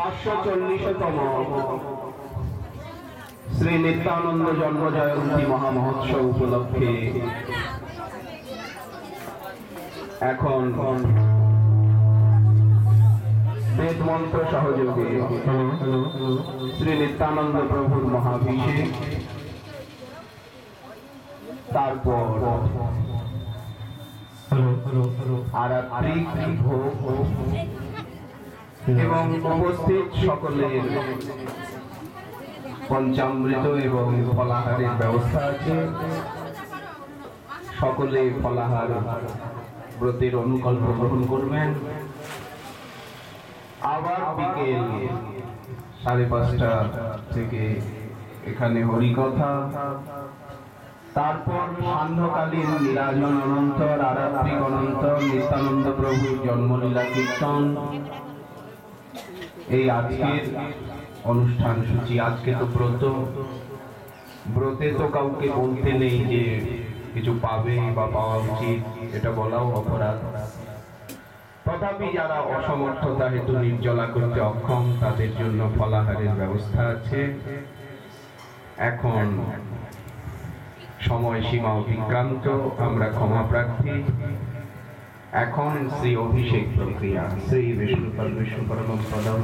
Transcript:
540তম শ্রী নিত্যানন্দ জন্ম জয়ন্তী মহামহোৎসব উপলক্ষে এখন বেদ মন্ত্র সহযোগে শ্রী নিত্যানন্দ প্রভুর মহাভিষেক, তারপর আরাত্রিক ভোগ এবং উপস্থিত সকলের পঞ্চামৃত এবং ফলাহারের ব্যবস্থা আছে। সকলে ফলাহার ব্রতের অনুকল্প গ্রহণ করবেন। আবার বিকেল 5:30 থেকে এখানে হরিকথা, তারপর সান্ধ্যকালীন নীরাজন অনন্তর, আরাত্রিক অনন্তর, নিত্যানন্দ প্রভুর জন্মলীলা কীর্তন। এই আজকের অনুষ্ঠান সূচি। আজকে তো ব্রতে তো কাউকে বলতে নেই যে কিছু পাবে বা পাওয়া উচিত, এটা বলাও অপরাধ। তথাপি যারা অসমর্থতা হেতু নির্জলা করতে অক্ষম, তাদের জন্য ফলাহারের ব্যবস্থা আছে। এখন সময়সীমা অতিক্রান্ত, আমরা ক্ষমা প্রার্থী। এখন শ্রী অভিষেক প্রক্রিয়া। শ্রী বিষ্ণু পরম পদম